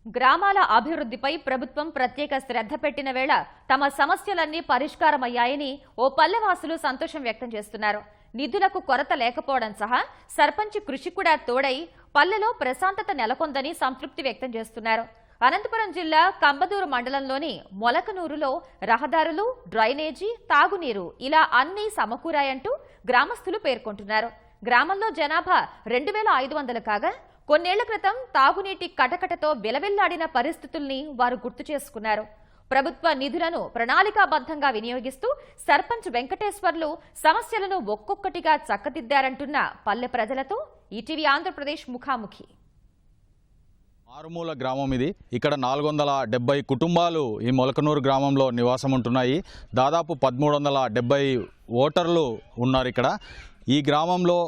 గ్రామాల అభివృద్ధిపై ప్రభుత్వం ప్రత్యేక శ్రద్ధ పెట్టిన వేళ తమ సమస్యలన్నీ పరిష్కారమయ్యాయని ఓ పల్లెవాసులు సంతోషం వ్యక్తం చేస్తున్నారు. నిధులకు కొరత లేకపోవడం సహా సర్పంచ్ కృషి కూడా తోడై పల్లెలో ప్రశాంతత నెలకొందని సంతృప్తి వ్యక్తం చేస్తున్నారు. అనంతపురం జిల్లా కంబదూరు మండలంలోని మొలకనూరులో రహదారులు, డ్రైనేజీ, తాగునీరు ఇలా అన్నీ సమకూరాయంటూ గ్రామస్తులు పేర్కొంటున్నారు. గ్రామంలో జనాభా 2500 కాగా కొన్నేళ్ల క్రితం తాగునీటి కటకటతో విలవిల్లాడిన పరిస్థితుల్ని వారు గుర్తు చేసుకున్నారు. ప్రభుత్వ నిధులను ప్రణాళికాబద్ధంగా వినియోగిస్తూ సర్పంచ్ వెంకటేశ్వర్లు సమస్యలను ఒక్కొక్కటిగా చక్కదిద్దారంటున్న పల్లె ప్రజలతో ఈటీవీ ఆంధ్రప్రదేశ్ ముఖాముఖి. మారుమూల గ్రామం ఇది. ఇక్కడ 470 కుటుంబాలు ఈ మొలకనూరు గ్రామంలో నివాసం ఉంటున్నాయి. దాదాపు 1370 ఓటర్లు ఉన్నారు ఇక్కడ. ఈ గ్రామంలో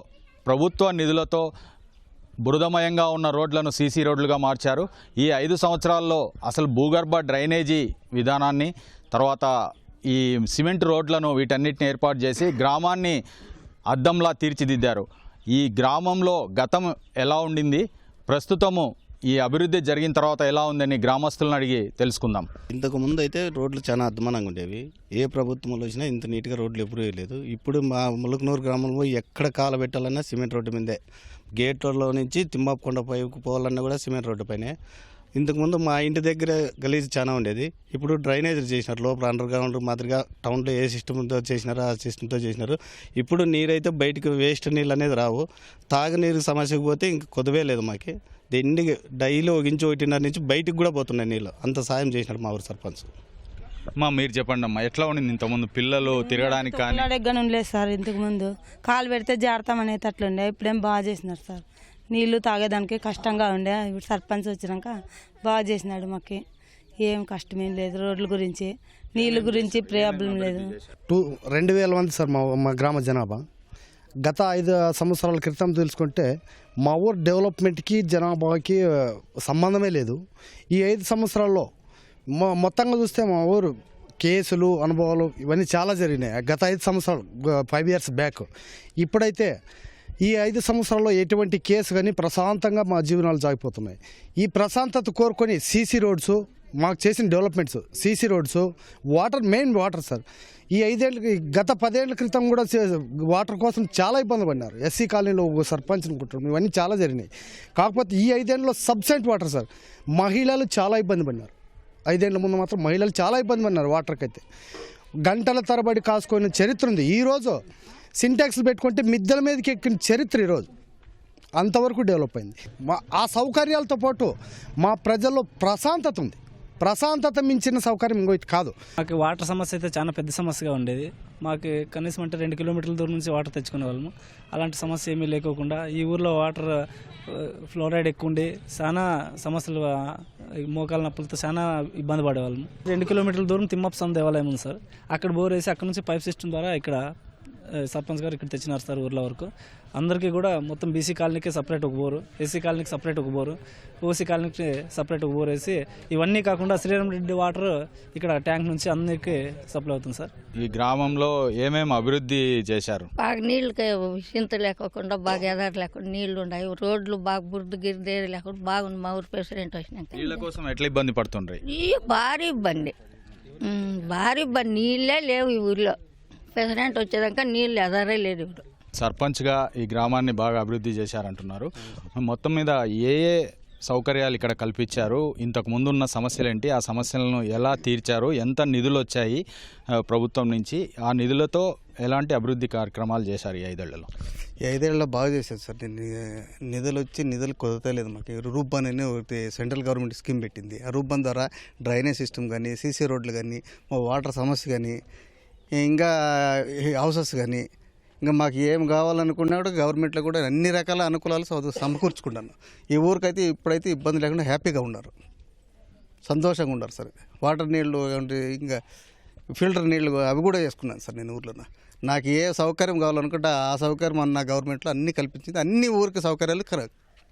ప్రభుత్వ నిధులతో బురదమయంగా ఉన్న రోడ్లను సీసీ రోడ్లుగా మార్చారు. ఈ 5 సంవత్సరాల్లో అసలు భూగర్భ డ్రైనేజీ విధానాన్ని, తర్వాత ఈ సిమెంట్ రోడ్లను వీటన్నిటిని ఏర్పాటు చేసి గ్రామాన్ని అద్దంలా తీర్చిదిద్దారు. ఈ గ్రామంలో గతం ఎలా ఉండింది, ప్రస్తుతము ఈ అభివృద్ధి జరిగిన తర్వాత ఎలా ఉందని గ్రామస్తులను అడిగి తెలుసుకుందాం. ఇంతకు ముందు అయితే రోడ్లు చాలా అద్మానంగా ఉండేవి. ఏ ప్రభుత్వంలో వచ్చినా ఇంత నీట్గా రోడ్లు ఎప్పుడూ వేయలేదు. ఇప్పుడు మా ములకనూరు గ్రామంలో ఎక్కడ కాలు పెట్టాలన్నా సిమెంట్ రోడ్డు మీదే. గేట్లో నుంచి తిమ్మాపకొండ పైకి పోవాలన్నా కూడా సిమెంట్ రోడ్డు పైనే. ఇంతకుముందు మా ఇంటి దగ్గర గలీజ్ చాలా ఉండేది. ఇప్పుడు డ్రైనేజీలు చేసినారు. లోపల అండర్ గ్రౌండ్ మాదిరిగా టౌన్లో ఏ సిస్టమ్తో చేసినారో ఆ సిస్టమ్తో చేసినారు. ఇప్పుడు నీరైతే బయటకు వేస్ట్ నీళ్ళు అనేది రావు. తాగునీరు సమస్యకు పోతే ఇంక కొద్దివే లేదు మాకి. దీన్ని డైలీ 1.5 నుంచి బయటికి కూడా పోతున్నాయి నీళ్ళు. అంత సాయం చేసినాడు మా ఊరు సర్పంచ్. మీరు చెప్పండి అమ్మా, ఎట్లా ఉండింది ఇంతకుముందు పిల్లలు తిరగడానికి? కానీ ఉండలేదు సార్, ఇంతకుముందు కాలు పెడితే జాడతామనేది అట్లుండే. ఇప్పుడేం బాగా చేసినారు సార్. నీళ్లు తాగేదానికి కష్టంగా ఉండే. ఇప్పుడు సర్పంచ్ వచ్చినాక బాగా చేసినాడు. మాకు ఏం కష్టమేం లేదు. రోడ్ల గురించి, నీళ్ళ గురించి ప్రాబ్లం లేదు. 2000 మంది సార్ మా గ్రామ జనాభా. గత 5 సంవత్సరాల క్రితం తెలుసుకుంటే మా ఊరు డెవలప్మెంట్కి జనాభాకి సంబంధమే లేదు. ఈ 5 సంవత్సరాల్లో మొత్తంగా చూస్తే మా ఊరు కేసులు, అనుభవాలు ఇవన్నీ చాలా జరిగినాయి. గత 5 సంవత్సరాలు 5 years బ్యాక్. ఇప్పుడైతే ఈ 5 సంవత్సరాల్లో ఎటువంటి కేసు కానీ ప్రశాంతంగా మా జీవనాలు సాగిపోతున్నాయి. ఈ ప్రశాంతత కోరుకొని సీసీ రోడ్స్, మాకు చేసిన developments, CC roads, water, main water sir. ఈ 5 ఏళ్ళకి గత 10 ఏళ్ల క్రితం కూడా వాటర్ కోసం చాలా ఇబ్బంది పడినారు. ఎస్సీ కాలనీలో సర్పంచ్ అనుకుంటున్నాం. ఇవన్నీ చాలా జరిగినాయి. కాకపోతే ఈ 5 ఏళ్ళలో సబ్సెంట్ వాటర్ సార్. మహిళలు చాలా ఇబ్బంది పడినారు. 5 ఏళ్ళ ముందు మాత్రం మహిళలు చాలా ఇబ్బంది పడినారు. వాటర్కి అయితే గంటల తరబడి కాసుకునే చరిత్ర ఉంది. ఈరోజు సింటాక్స్లు పెట్టుకుంటే మిద్దెల మీదకి ఎక్కిన చరిత్ర ఈరోజు. అంతవరకు డెవలప్ అయింది. ఆ సౌకర్యాలతో పాటు మా ప్రజల్లో ప్రశాంతత ఉంది. ప్రశాంతత మించిన సౌకర్యం ఇంకోటి కాదు. మాకు వాటర్ సమస్య అయితే చాలా పెద్ద సమస్యగా ఉండేది. మాకు కనీసం అంటే 2 కిలోమీటర్ల దూరం నుంచి వాటర్ తెచ్చుకునే వాళ్ళము. అలాంటి సమస్య ఏమీ లేకోకుండా ఈ ఊర్లో వాటర్ ఫ్లోరైడ్ ఎక్కువ ఉండి చాలా సమస్యలు, మోకాల నొప్పులతో చాలా ఇబ్బంది పడేవాళ్ళము. 2 కిలోమీటర్ల దూరం తిమ్మప్ప దేవాలయం ఉంది సార్. అక్కడ బోర్ వేసి అక్కడ నుంచి పైప్ సిస్టమ్ ద్వారా ఇక్కడ సర్పంచ్ గారు ఇక్కడ తెచ్చినారు సార్ ఊర్లో వరకు. అందరికీ కూడా మొత్తం బీసీ కాలనీకి సపరేట్ ఒక బోరు, ఎస్సీ కాలనీకి సపరేట్ ఒక బోరు, ఓసీ కాలనీకి సపరేట్ ఒక బోర్ వేసి ఇవన్నీ కాకుండా శ్రీరామరెడ్డి వాటర్ ఇక్కడ ట్యాంక్ నుంచి అందరికీ సప్లై అవుతుంది సార్. ఈ గ్రామంలో ఏమేమి అభివృద్ధి చేశారు? బాగా నీళ్ళకి చింత లేకుండా, బాగా ఎదారు లేకుండా నీళ్లు ఉన్నాయి. రోడ్లు బాగా బురద గిరిదే లేకుండా బాగుంది. మా ఊరు ప్రెసిడెంట్ వచ్చినాక నీళ్ళ కోసం ఎట్లా ఇబ్బంది పడుతుండ్రు? భారీ ఇబ్బంది, భారీ ఇబ్బంది. నీళ్ళే లేవు ఈ ఊర్లో. ప్రెసిడెంట్ వచ్చేదాకా నీళ్ళు ఎదారే లేదు. ఇప్పుడు సర్పంచ్గా ఈ గ్రామాన్ని బాగా అభివృద్ధి చేశారంటున్నారు. మొత్తం మీద ఏ ఏ సౌకర్యాలు ఇక్కడ కల్పించారు, ఇంతకు ముందు ఉన్న సమస్యలు ఏంటి, ఆ సమస్యలను ఎలా తీర్చారు, ఎంత నిధులు వచ్చాయి ప్రభుత్వం నుంచి, ఆ నిధులతో ఎలాంటి అభివృద్ధి కార్యక్రమాలు చేశారు ఈ 5 ఏళ్లలో? ఈ 5 ఏళ్ళలో బాగా చేశారు సార్. నిధులు కుదరలేదు. మాకు రూపాన్ అని ఒకటి సెంట్రల్ గవర్నమెంట్ స్కీమ్ పెట్టింది. ఆ రూపాన్ ద్వారా డ్రైనేజ్ సిస్టమ్ కానీ, సీసీ రోడ్లు కానీ, మా వాటర్ సమస్య కానీ, ఇంకా హౌసెస్ కానీ, ఇంకా మాకు ఏం కావాలనుకున్నా కూడా గవర్నమెంట్లో కూడా అన్ని రకాల అనుకూలాలు సమకూర్చుకుంటాను. ఈ ఊరికైతే ఇప్పుడైతే ఇబ్బంది లేకుండా హ్యాపీగా ఉన్నారు, సంతోషంగా ఉన్నారు సార్. వాటర్ నీళ్ళు ఇంకా ఫిల్టర్ నీళ్ళు అవి కూడా వేసుకున్నాను సార్ నేను ఊర్లో. నాకు ఏ సౌకర్యం కావాలనుకుంటే ఆ సౌకర్యం అన్న గవర్నమెంట్లో అన్నీ కల్పించింది. అన్ని ఊరికి సౌకర్యాలు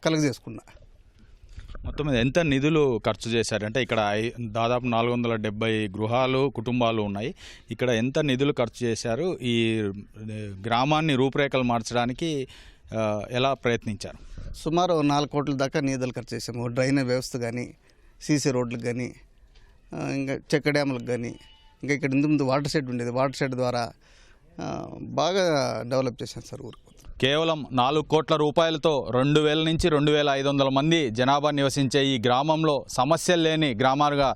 కలుగజేసుకున్నా. మొత్తం మీద ఎంత నిధులు ఖర్చు చేశారంటే ఇక్కడ దాదాపు 470 గృహాలు, కుటుంబాలు ఉన్నాయి. ఇక్కడ ఎంత నిధులు ఖర్చు చేశారు? ఈ గ్రామాన్ని రూపురేఖలు మార్చడానికి ఎలా ప్రయత్నించారు? సుమారు 4 కోట్ల దాకా నిధులు ఖర్చు చేసాము. డ్రైనేజ్ వ్యవస్థ కానీ, సీసీ రోడ్లకు కానీ ఇంకా చెక్క డ్యాములకు కానీ ఇంకా ఇక్కడ ముందు వాటర్ షెడ్ ఉండేది, వాటర్ షెడ్ ద్వారా బాగా డెవలప్ చేశాను సార్ ఊరు. కేవలం 4 కోట్ల రూపాయలతో 2000 నుంచి 2500 మంది జనాభా నివసించే ఈ గ్రామంలో సమస్యలు లేని గ్రామాలుగా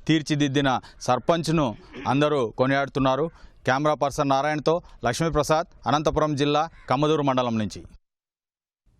తీర్చిదిద్దిన సర్పంచ్ను అందరూ కొనియాడుతున్నారు. కెమెరా పర్సన్ నారాయణతో లక్ష్మీప్రసాద్, అనంతపురం జిల్లా కమ్మదూరు మండలం నుంచి.